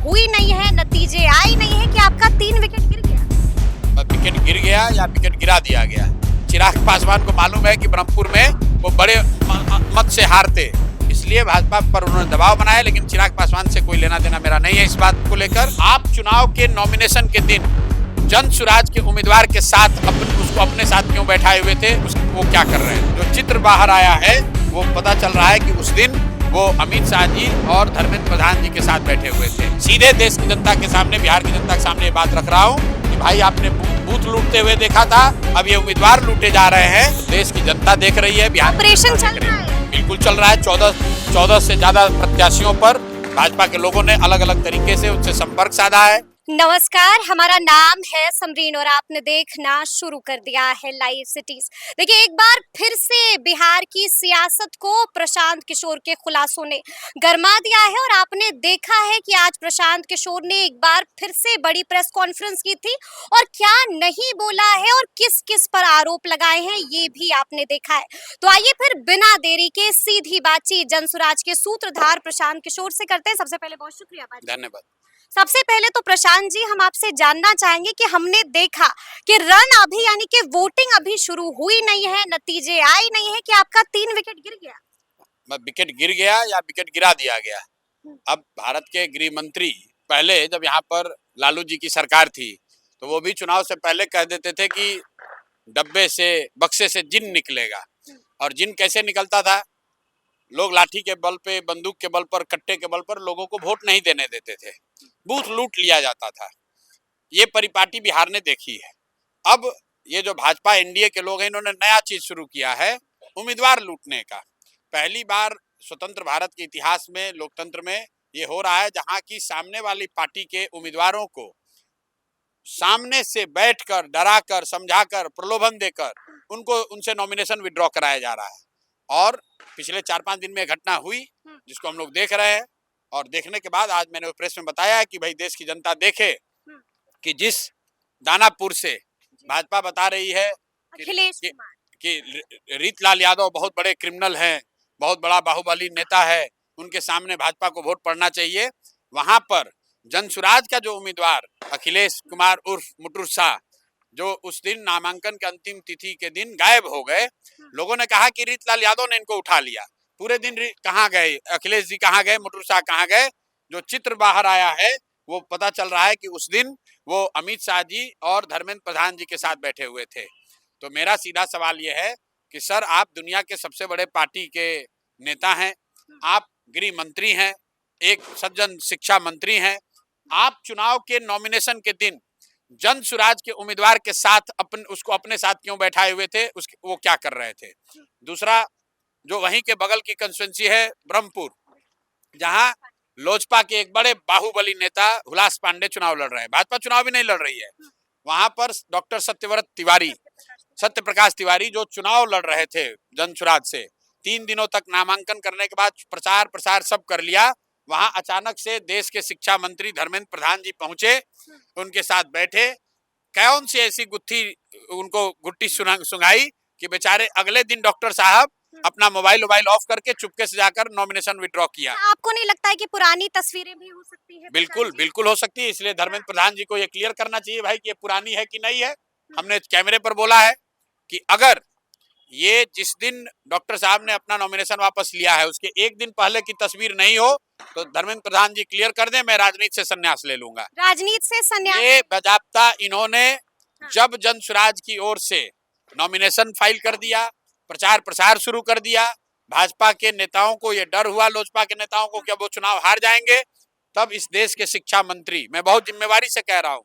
हुई नहीं है, नतीजे आए नहीं है कि आपका 3 विकेट गिर गया? विकेट गिर गया या विकेट गिरा दिया गया। चिराग पासवान को मालूम है कि ब्रह्मपुर में वो बड़े मत से हारते, इसलिए भाजपा पर उन्होंने दबाव बनाया, लेकिन चिराग पासवान से कोई लेना देना मेरा नहीं है इस बात को लेकर। आप चुनाव के नॉमिनेशन के दिन जन सुराज के उम्मीदवार के साथ उसको अपने साथ क्यों बैठाए हुए थे, वो क्या कर रहे हैं? जो चित्र बाहर आया है वो पता चल रहा है कि उस दिन वो अमित शाह जी और धर्मेंद्र प्रधान जी के साथ बैठे हुए थे। सीधे देश की जनता के सामने, बिहार की जनता के सामने ये बात रख रहा हूँ कि भाई आपने बूथ लूटते हुए देखा था, अब ये उम्मीदवार लूटे जा रहे हैं। देश की जनता देख रही है, बिहार ऑपरेशन चल रहा है, बिल्कुल चल रहा है। 14 से ज्यादा प्रत्याशियों पर भाजपा के लोगों ने अलग अलग तरीके से उनसे संपर्क साधा है। नमस्कार, हमारा नाम है समरीन और आपने देखना शुरू कर दिया है लाइव सिटीज। देखिए, एक बार फिर से बिहार की सियासत को प्रशांत किशोर के खुलासों ने गरमा दिया है और आपने देखा है कि आज प्रशांत किशोर ने एक बार फिर से बड़ी प्रेस कॉन्फ्रेंस की थी और क्या नहीं बोला है और किस किस पर आरोप लगाए हैं ये भी आपने देखा है। तो आइए फिर बिना देरी के सीधी बातचीत जनसुराज के सूत्रधार प्रशांत किशोर से करते हैं। सबसे पहले बहुत शुक्रिया, धन्यवाद। सबसे पहले तो प्रशांत जी, हम आपसे जानना चाहेंगे कि हमने देखा कि रन अभी यानी कि वोटिंग अभी शुरू हुई नहीं है, नतीजे आए नहीं है कि आपका 3 विकेट गिर गया? विकेट गिर गया या विकेट गिरा दिया गया। अब भारत के गृह मंत्री पहले जब यहाँ पर लालू जी की सरकार थी तो वो भी चुनाव से पहले कह देते थे कि डब्बे से, बक्से से जिन निकलेगा। और जिन कैसे निकलता था? लोग लाठी के बल पे, बंदूक के बल पर, कट्टे के बल पर लोगों को वोट नहीं देने देते थे, बूथ लूट लिया जाता था। ये परिपाटी बिहार ने देखी है। अब ये जो भाजपा एनडीए के लोग हैं, इन्होंने नया चीज शुरू किया है, उम्मीदवार लूटने का। पहली बार स्वतंत्र भारत के इतिहास में, लोकतंत्र में ये हो रहा है जहां की सामने वाली पार्टी के उम्मीदवारों को सामने से बैठकर, डराकर, समझाकर, प्रलोभन देकर उनसे नॉमिनेशन विड्रॉ कराया जा रहा है। और पिछले 4-5 दिन में घटना हुई जिसको हम लोग देख रहे हैं। और देखने के बाद आज मैंने प्रेस में बताया कि भाई देश की जनता देखे कि जिस दानापुर से भाजपा बता रही है कि रीतलाल यादव बहुत बड़े क्रिमिनल हैं, बहुत बड़ा बाहुबली नेता है, उनके सामने भाजपा को वोट पड़ना चाहिए, वहां पर जनसुराज का जो उम्मीदवार अखिलेश कुमार उर्फ मुटुर शाह, जो उस दिन नामांकन के अंतिम तिथि के दिन गायब हो गए, लोगों ने कहा कि रीतलाल यादव ने इनको उठा लिया। पूरे दिन कहाँ गए अखिलेश जी, कहाँ गए मुटुर शाह, कहाँ गए? जो चित्र बाहर आया है वो पता चल रहा है कि उस दिन वो अमित शाह जी और धर्मेंद्र प्रधान जी के साथ बैठे हुए थे। तो मेरा सीधा सवाल ये है कि सर, आप दुनिया के सबसे बड़े पार्टी के नेता हैं, आप गृह मंत्री हैं, एक सज्जन शिक्षा मंत्री हैं, आप चुनाव के नॉमिनेशन के दिन जन सुराज के उम्मीदवार के साथ उसको अपने साथ क्यों बैठाए हुए थे, वो क्या कर रहे थे? दूसरा, जो वहीं के बगल की कंस्टिट्यूंसी है ब्रह्मपुर, जहां लोजपा के एक बड़े बाहुबली नेता हुलास पांडे चुनाव लड़ रहे हैं, भाजपा चुनाव भी नहीं लड़ रही है, वहां पर डॉक्टर सत्यप्रकाश तिवारी जो चुनाव लड़ रहे थे जनसुराज से, 3 दिनों तक नामांकन करने के बाद प्रचार प्रसार सब कर लिया, वहां अचानक से देश के शिक्षा मंत्री धर्मेंद्र प्रधान जी पहुंचे, उनके साथ बैठे, कौन सी ऐसी उनको गुट्टी सुंघाई कि बेचारे अगले दिन डॉक्टर साहब अपना मोबाइल ऑफ करके चुपके से जाकर नॉमिनेशन विड्रॉ किया। आपको नहीं लगता है कि पुरानी तस्वीरें भी हो सकती है? बिल्कुल हो सकती है, इसलिए धर्मेंद्र प्रधान जी को ये क्लियर करना चाहिए भाई कि ये पुरानी है कि नहीं है। हमने कैमरे पर बोला है कि अगर ये जिस दिन डॉक्टर साहब ने अपना नॉमिनेशन वापस लिया है उसके एक दिन पहले की तस्वीर नहीं हो तो धर्मेंद्र प्रधान जी क्लियर कर दें, मैं राजनीति से संन्यास ले लूंगा। राजनीति से संन्यास? ये बाजाप्ता इन्होंने जब जनसुराज की ओर से नॉमिनेशन फाइल कर दिया, प्रचार प्रसार शुरू कर दिया, भाजपा के नेताओं को ये डर हुआ, लोजपा के नेताओं को कि अब वो चुनाव हार जाएंगे, तब इस देश के शिक्षा मंत्री, मैं बहुत जिम्मेवारी से कह रहा हूँ,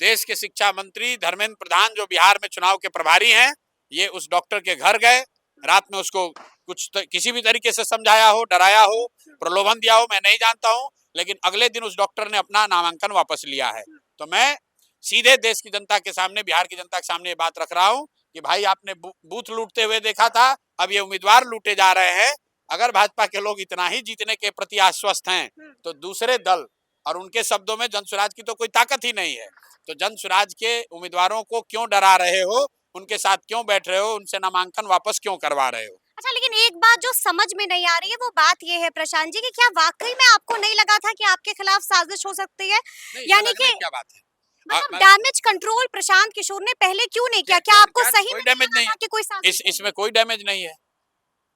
देश के शिक्षा मंत्री धर्मेंद्र प्रधान जो बिहार में चुनाव के प्रभारी हैं, ये उस डॉक्टर के घर गए, रात में उसको किसी भी तरीके से समझाया हो, डराया हो, प्रलोभन दिया हो, मैं नहीं जानता हूं, लेकिन अगले दिन उस डॉक्टर ने अपना नामांकन वापस लिया है। तो मैं सीधे देश की जनता के सामने, बिहार की जनता के सामने ये बात रख रहा हूं कि भाई आपने बूथ लूटते हुए देखा था, अब ये उम्मीदवार लूटे जा रहे हैं। अगर भाजपा के लोग इतना ही जीतने के प्रति आश्वस्त हैं तो दूसरे दल, और उनके शब्दों में जनसुराज की तो कोई ताकत ही नहीं है, तो जनसुराज के उम्मीदवारों को क्यों डरा रहे हो, उनके साथ क्यों बैठ रहे हो, उनसे नामांकन वापस क्यों करवा रहे हो? अच्छा, लेकिन एक बात जो समझ में नहीं आ रही है वो बात ये है प्रशांत जी कि क्या वाकई में आपको नहीं लगा था कि आपके खिलाफ साजिश हो सकती है? नहीं, इसमें यानी लगने कि की क्या बात है? मतलब डैमेज कंट्रोल प्रशांत किशोर ने पहले क्यों नहीं किया? क्या क्यों आपको क्या सही कोई में नहीं डैमेज लगा नहीं था है। कि कोई साजिश है? इसमें कोई डैमेज नहीं है।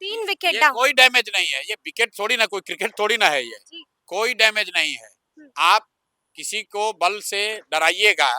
3 विकेट ये डाउन। कोई डैमेज नहीं है, ये विकेट थोड़ी ना, कोई क्रिकेट थोड़ी ना है ये। जी। कोई डैमेज नहीं है। हुँ, आप किसी को बल से डराइएगा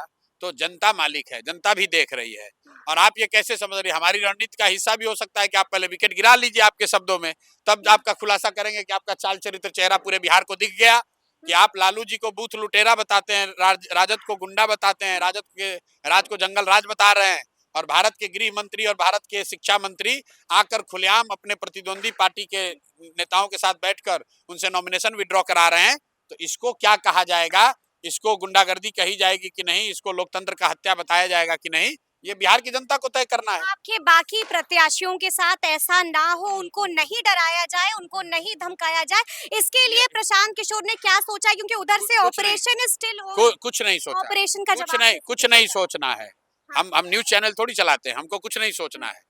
तो जनता मालिक है, जनता भी देख रही है। और आप ये कैसे समझ रही, हमारी रणनीति का हिस्सा भी हो सकता है कि आप पहले विकेट गिरा लीजिए आपके शब्दों में, तब हुँ, आपका खुलासा करेंगे कि आपका चाल चरित्र चेहरा पूरे बिहार को दिख गया कि हुँ, आप लालू जी को बूथ लुटेरा बताते हैं, राजद को गुंडा बताते हैं, राजद के राज को जंगल राज बता रहे हैं, और भारत के गृह मंत्री और भारत के शिक्षा मंत्री आकर खुलेआम अपने प्रतिद्वंदी पार्टी के नेताओं के साथ बैठकर उनसे नॉमिनेशन विड्रॉ करा रहे हैं। तो इसको क्या कहा जाएगा? इसको गुंडागर्दी कही जाएगी कि नहीं? इसको लोकतंत्र का हत्या बताया जाएगा कि नहीं? ये बिहार की जनता को तय करना है। आपके बाकी प्रत्याशियों के साथ ऐसा ना हो, उनको नहीं डराया जाए, उनको नहीं धमकाया जाए, इसके लिए ये प्रशांत किशोर ने क्या सोचा है? क्योंकि उधर से कुछ नहीं, ऑपरेशन इज स्टिल ऑन, कुछ नहीं सोचा, ऑपरेशन का जवाब कैसे कुछ दिया नहीं जाए? सोचना है। हाँ, हम न्यूज चैनल थोड़ी चलाते हैं, हमको कुछ नहीं सोचना हुँ, है।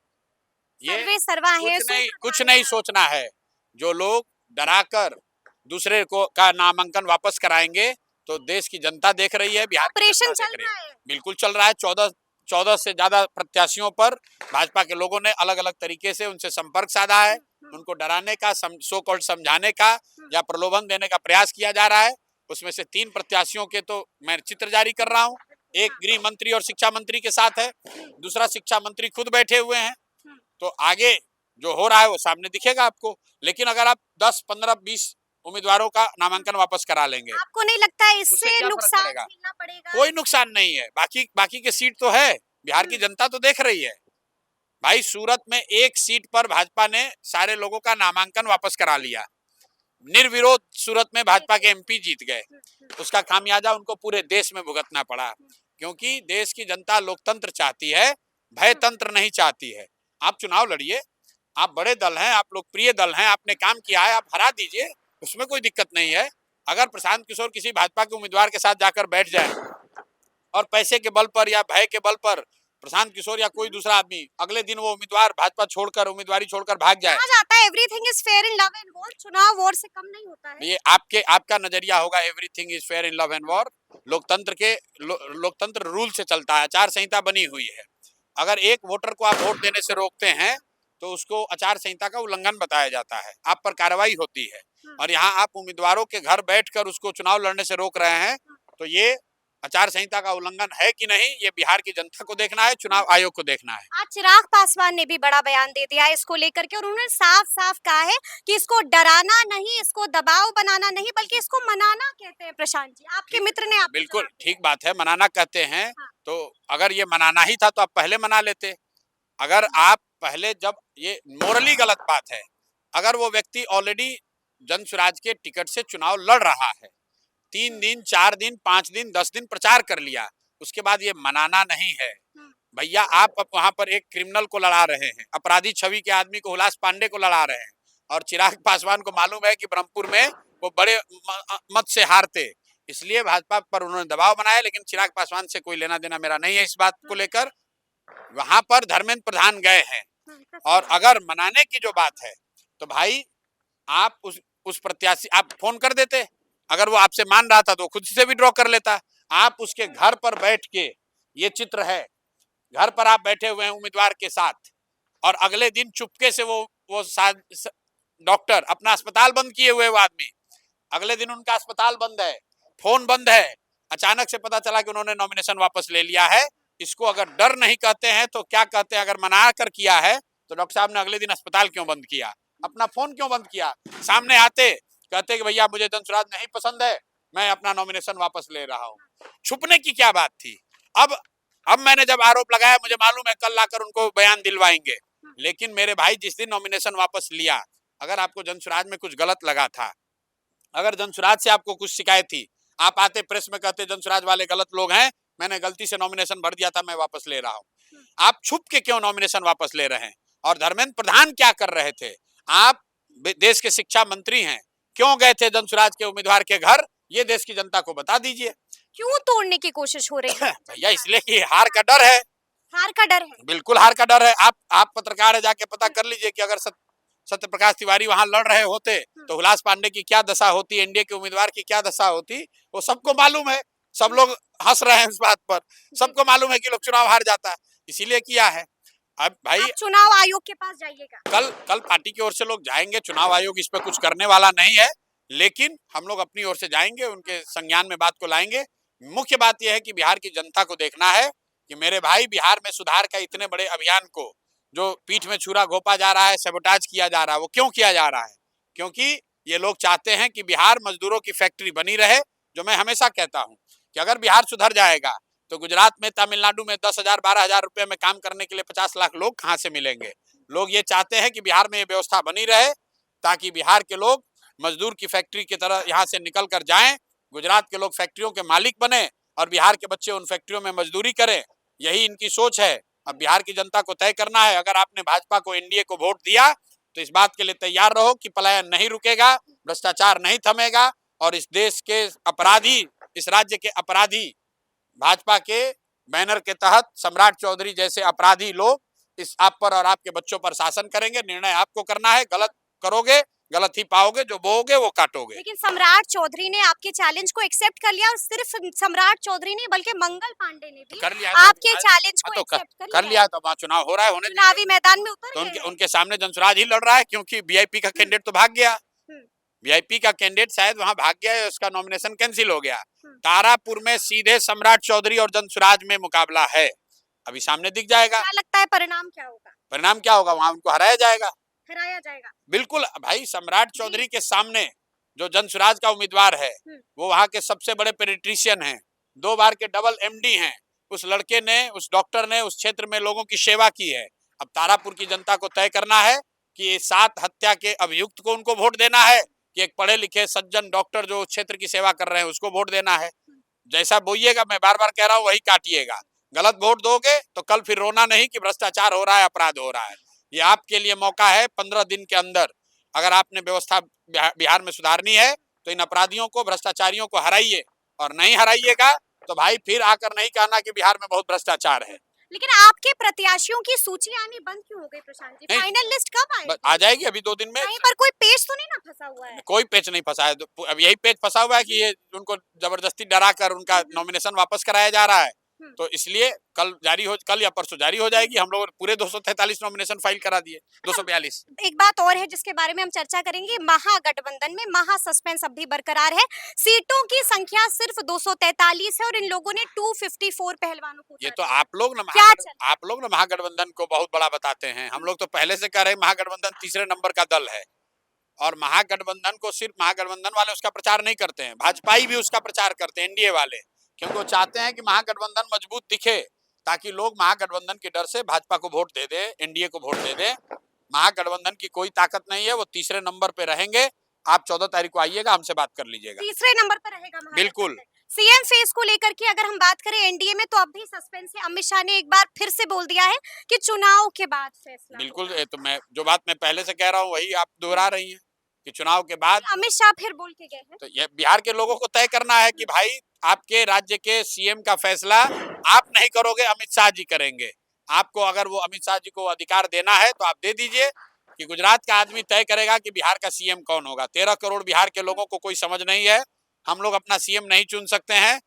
ये सर्वे सर्वा है, कुछ सूत्रधार है नहीं आप। सोचना है। जो लोग डराकर दूसरे को का नामांकन वापस कराएंगे, तो देश की जनता देख रही है, बिहार की जनता ऑपरेशन देख चल रही है। रहा है। बिल्कुल चल रहा है। 14 से ज्यादा प्रत्याशियों पर भाजपा के लोगों ने अलग अलग तरीके से उनसे संपर्क साधा है। उनको डराने का, सो कॉल्ड समझाने का या प्रलोभन देने का प्रयास किया जा रहा है। उसमें से 3 प्रत्याशियों के तो मैं चित्र जारी कर रहा हूँ। एक गृह मंत्री और शिक्षा मंत्री के साथ है, दूसरा शिक्षा मंत्री खुद बैठे हुए हैं। तो आगे जो हो रहा है वो सामने दिखेगा आपको। लेकिन अगर आप 10, 15, 20 उम्मीदवारों का नामांकन वापस करा लेंगे, आपको नहीं लगता है उससे इससे क्या फर्क नुकसान पड़ेगा? झेलना पड़ेगा? कोई नुकसान नहीं है। बाकी के सीट तो है, बिहार की जनता तो देख रही है। भाई, सूरत में एक सीट पर भाजपा ने सारे लोगों का नामांकन वापस करा लिया, निर्विरोध सूरत में भाजपा के एमपी जीत गए। उसका खामियाजा उनको पूरे देश में भुगतना पड़ा, क्योंकि देश की जनता लोकतंत्र चाहती है, भयतंत्र नहीं चाहती है। आप चुनाव लड़िए, आप बड़े दल हैं, आप लोकप्रिय दल हैं, आपने काम किया है, आप हरा दीजिए, उसमें कोई दिक्कत नहीं है। अगर प्रशांत किशोर किसी भाजपा के उम्मीदवार के साथ जाकर बैठ जाए और पैसे के बल पर या भय के बल पर प्रशांत किशोर या कोई दूसरा आदमी अगले दिन वो उम्मीदवार भाजपा छोड़कर, उम्मीदवारी छोड़कर भाग जाए, कहा जाता है everything is fair in love and war, चुनाव वॉर से कम नहीं होता है। ये आपका नजरिया होगा। Everything is fair in love and war. लोकतंत्र के लोकतंत्र रूल से चलता है, आचार संहिता बनी हुई है। अगर एक वोटर को आप वोट देने से रोकते हैं तो उसको आचार संहिता का उल्लंघन बताया जाता है, आप पर कार्रवाई होती है। और यहाँ आप उम्मीदवारों के घर बैठकर उसको चुनाव लड़ने से रोक रहे हैं, तो ये आचार संहिता का उल्लंघन है कि नहीं, ये बिहार की जनता को देखना है, चुनाव आयोग को देखना है। आज चिराग पासवान ने भी बड़ा बयान दे दिया है इसको लेकर के, और उन्होंने साफ साफ कहा है कि इसको डराना नहीं, इसको दबाव बनाना नहीं, बल्कि इसको मनाना कहते हैं। प्रशांत जी, आपके मित्र ने आपको बिल्कुल जवाब दिया। ठीक बात है, मनाना कहते हैं। हाँ, तो अगर ये मनाना ही था तो आप पहले मना लेते। अगर आप पहले, जब ये मोरली गलत बात है, अगर वो व्यक्ति ऑलरेडी जन स्वराज के टिकट से चुनाव लड़ रहा है, 3 दिन, 4 दिन, 5 दिन, 10 दिन प्रचार कर लिया, उसके बाद ये मनाना नहीं है। भैया, आप अब वहां पर एक क्रिमिनल को लड़ा रहे हैं, अपराधी छवि के आदमी को, हुलास पांडे को लड़ा रहे हैं, और चिराग पासवान को मालूम है कि ब्रह्मपुर में वो बड़े मत से हारते, इसलिए भाजपा पर उन्होंने दबाव बनाया। लेकिन चिराग पासवान से कोई लेना देना मेरा नहीं है इस बात को लेकर। वहां पर धर्मेंद्र प्रधान गए हैं, और अगर मनाने की जो बात है तो भाई, आप उस प्रत्याशी, आप फोन कर देते। अगर वो आपसे मान रहा था तो खुद से विड्रॉ कर लेता। आप उसके घर पर बैठ के, ये चित्र है, घर पर आप बैठे हुए हैं उम्मीदवार के साथ, और अगले दिन चुपके से वो डॉक्टर अपना अस्पताल बंद किए हुए, वो आदमी, अगले दिन उनका अस्पताल बंद है, फोन बंद है, अचानक से पता चला कि उन्होंने नॉमिनेशन वापस ले लिया है। इसको अगर डर नहीं कहते हैं तो क्या कहते हैं? अगर मना कर किया है तो डॉक्टर साहब ने अगले दिन अस्पताल क्यों बंद किया, अपना फोन क्यों बंद किया? सामने आते, कहते कि भैया मुझे जनसुराज नहीं पसंद है, मैं अपना नॉमिनेशन वापस ले रहा हूँ। छुपने की क्या बात थी? अब मैंने जब आरोप लगाया, मुझे मालूम है कल लाकर उनको बयान दिलवाएंगे। लेकिन मेरे भाई, जिस दिन नॉमिनेशन वापस लिया, अगर आपको जनसुराज में कुछ गलत लगा था, अगर जनसुराज से आपको कुछ शिकायत थी, आप आते प्रेस में कहते जनसुराज वाले गलत लोग हैं, मैंने गलती से नॉमिनेशन भर दिया था, मैं वापस ले रहा हूँ। आप छुप के क्यों नॉमिनेशन वापस ले रहे हैं? और धर्मेंद्र प्रधान क्या कर रहे थे? आप देश के शिक्षा मंत्री हैं, क्यों गए थे जनसुराज के उम्मीदवार के घर? ये देश की जनता को बता दीजिए। क्यों तोड़ने की कोशिश हो रही है? भैया, इसलिए कि हार का डर है। हार का डर है। बिल्कुल हार का डर है। आप पत्रकार है, जाके पता कर लीजिए कि अगर सत्य प्रकाश तिवारी वहां लड़ रहे होते तो हुलास पांडे की क्या दशा होती, एनडीए के उम्मीदवार की क्या दशा होती, वो सबको मालूम है। सब लोग हंस रहे हैं इस बात पर, सबको मालूम है कि लोग चुनाव हार जाता है, इसीलिए किया है। अब भाई आप चुनाव आयोग के पास जाइएगा। कल पार्टी की ओर से लोग जाएंगे, चुनाव आयोग इस पे कुछ करने वाला नहीं है, लेकिन हम लोग अपनी ओर से जाएंगे, उनके संज्ञान में बात को लाएंगे। मुख्य बात यह है कि बिहार की जनता को देखना है कि मेरे भाई बिहार में सुधार का इतने बड़े अभियान को जो पीठ में छुरा घोंपा जा रहा है, सैबोटाज किया जा रहा है, वो क्यों किया जा रहा है? क्योंकि ये लोग चाहते हैं कि बिहार मजदूरों की फैक्ट्री बनी रहे। जो मैं हमेशा कहता हूं कि अगर बिहार सुधर जाएगा तो गुजरात में, तमिलनाडु में 10,000 12,000 रुपए में काम करने के लिए 50 लाख लोग कहां से मिलेंगे? लोग ये चाहते हैं कि बिहार में ये व्यवस्था बनी रहे ताकि बिहार के लोग मजदूर की फैक्ट्री की तरह यहाँ से निकल कर जाएं, गुजरात के लोग फैक्ट्रियों के मालिक बने और बिहार के बच्चे उन फैक्ट्रियों में मजदूरी करें। यही इनकी सोच है। अब बिहार की जनता को तय करना है। अगर आपने भाजपा को, एनडीए को वोट दिया तो इस बात के लिए तैयार रहो कि पलायन नहीं रुकेगा, भ्रष्टाचार नहीं थमेगा और इस देश के अपराधी, इस राज्य के अपराधी भाजपा के बैनर के तहत सम्राट चौधरी जैसे अपराधी लोग इस आप पर और आपके बच्चों पर शासन करेंगे। निर्णय आपको करना है। गलत करोगे गलत ही पाओगे, जो बोओगे वो काटोगे। लेकिन सम्राट चौधरी ने आपके चैलेंज को एक्सेप्ट कर लिया और सिर्फ सम्राट चौधरी नहीं बल्कि मंगल पांडे ने भी कर लिया आपके चैलेंज को तो एक्सेप्ट कर लिया। तो वहाँ चुनाव हो रहा है, होने चुनावी मैदान में उतर तो गए हैं। उनके सामने जनसुराज ही लड़ रहा है, क्योंकि वीआईपी का कैंडिडेट तो भाग गया। वीआईपी का कैंडिडेट शायद वहां भाग गया है, उसका नॉमिनेशन कैंसिल हो गया। तारापुर में सीधे सम्राट चौधरी और जनसुराज में मुकाबला है, अभी सामने दिख जाएगा। क्या लगता है परिणाम क्या होगा? परिणाम क्या होगा? वहां उनको हराया जाएगा। हराया जाएगा बिल्कुल भाई, सम्राट चौधरी के सामने जो जनसुराज का उम्मीदवार है वो वहां के सबसे बड़े पेडिट्रिशियन हैं, 2 बार के डबल एमडी हैं। उस लड़के ने, उस डॉक्टर ने उस क्षेत्र में लोगों की सेवा की है। अब तारापुर की जनता को तय करना है कि 7 हत्या के अभियुक्त को उनको वोट देना है कि एक पढ़े लिखे सज्जन डॉक्टर जो क्षेत्र की सेवा कर रहे हैं उसको वोट देना है। जैसा बोइएगा, मैं बार बार कह रहा हूँ, वही काटिएगा। गलत वोट दोगे तो कल फिर रोना नहीं कि भ्रष्टाचार हो रहा है, अपराध हो रहा है। ये आपके लिए मौका है। 15 दिन के अंदर अगर आपने व्यवस्था बिहार में सुधारनी है तो इन अपराधियों को, भ्रष्टाचारियों को हराइए, और नहीं हराइएगा तो भाई फिर आकर नहीं कहना कि बिहार में बहुत भ्रष्टाचार है। लेकिन आपके प्रत्याशियों की सूची आनी बंद क्यों हो गई प्रशांत जी? फाइनल लिस्ट कब आएगी? आ जाएगी अभी 2 दिन में। कहीं पर कोई पेच तो नहीं ना फंसा हुआ है? कोई पेच नहीं फंसा है। अब यही पेच फंसा हुआ है कि ये उनको जबरदस्ती डरा कर उनका नॉमिनेशन वापस कराया जा रहा है। तो इसलिए कल या परसों जारी हो जाएगी। हम लोग पूरे 243 नॉमिनेशन फाइल करा दिए, 242। एक बात और है जिसके बारे में हम चर्चा करेंगे, महागठबंधन में महा सस्पेंस अब भी बरकरार है। सीटों की संख्या सिर्फ 243 है और इन लोगों ने 254 पहलवानों को। ये तो आप लोग ना महागठबंधन को बहुत बड़ा बताते हैं। हम लोग तो पहले से कह रहे हैं महागठबंधन तीसरे नंबर का दल है, और महागठबंधन को सिर्फ महागठबंधन वाले उसका प्रचार नहीं करते हैं, भाजपाई भी उसका प्रचार करते हैं, एनडीए वाले, क्योंकि वो चाहते हैं कि महागठबंधन मजबूत दिखे ताकि लोग महागठबंधन के डर से भाजपा को वोट दे दे, एनडीए को वोट दे दे। महागठबंधन की कोई ताकत नहीं है, वो तीसरे नंबर पे रहेंगे। आप 14 तारीख को आइएगा, हमसे बात कर लीजिएगा। तीसरे नंबर पर रहेगा बिल्कुल। सीएम फेस को लेकर के अगर हम बात करें एनडीए में, तो अब भी सस्पेंस है। अमित शाह ने एक बार फिर से बोल दिया है कि चुनाव के बाद फैसला। बिल्कुल, तो मैं जो बात मैं पहले से कह रहा हूँ वही आप दोहरा रही हैं कि चुनाव के बाद अमित शाह फिर बोल के गए हैं। तो ये बिहार के लोगों को तय करना है कि भाई आपके राज्य के सीएम का फैसला आप नहीं करोगे, अमित शाह जी करेंगे। आपको अगर वो अमित शाह जी को अधिकार देना है तो आप दे दीजिए कि गुजरात का आदमी तय करेगा कि बिहार का सीएम कौन होगा। 13 करोड़ बिहार के लोगों को कोई समझ नहीं है। हम लोग अपना सीएम नहीं चुन सकते हैं,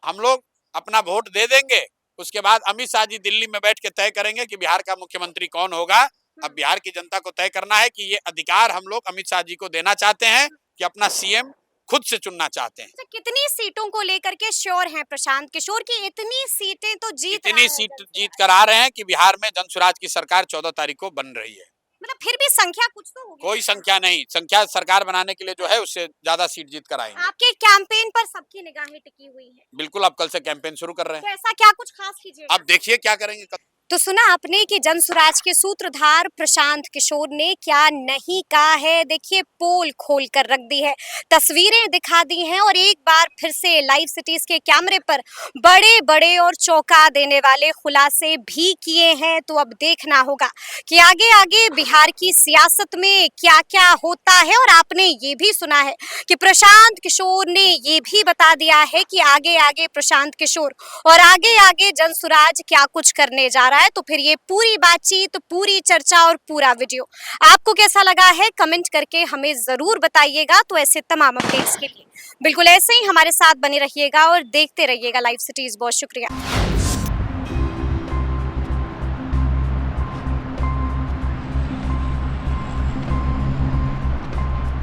हम लोग अपना वोट दे देंगे। उसके बाद अमित शाह जी दिल्ली में बैठ के तय करेंगे कि बिहार का मुख्यमंत्री कौन होगा। अब बिहार की जनता को तय करना है कि ये अधिकार हम लोग अमित शाह जी को देना चाहते हैं कि अपना सीएम खुद से चुनना चाहते हैं। कितनी सीटों को लेकर के श्योर हैं प्रशांत किशोर की? इतनी सीटें तो इतनी सीट जीत कर आ रहे हैं कि बिहार में जनसुराज की सरकार 14 तारीख को बन रही है। मतलब फिर भी संख्या कुछ तो होगी। कोई संख्या नहीं, संख्या सरकार बनाने के लिए जो है उससे ज्यादा सीट जीत कर आएंगे। आपके कैंपेन पर सबकी निगाहें टिकी हुई है। बिल्कुल, अब कल से कैंपेन शुरू कर रहे हैं। तो ऐसा क्या कुछ खास कीजिएगा? अब देखिए क्या करेंगे। तो सुना आपने कि जनसुराज के सूत्रधार प्रशांत किशोर ने क्या नहीं कहा है। देखिए पोल खोल कर रख दी है, तस्वीरें दिखा दी हैं और एक बार फिर से लाइव सिटीज के कैमरे पर बड़े बड़े और चौंका देने वाले खुलासे भी किए हैं। तो अब देखना होगा कि आगे आगे बिहार की सियासत में क्या क्या होता है। और आपने ये भी सुना है कि प्रशांत किशोर ने ये भी बता दिया है कि आगे आगे प्रशांत किशोर और आगे आगे जनसुराज क्या कुछ करने जा रहा है। तो फिर ये पूरी बातचीत, पूरी चर्चा और पूरा वीडियो आपको कैसा लगा है कमेंट करके हमें जरूर बताइएगा। तो ऐसे तमाम अपडेट्स के लिए बिल्कुल ऐसे ही हमारे साथ बने रहिएगा और देखते रहिएगा लाइव सिटीज। बहुत शुक्रिया।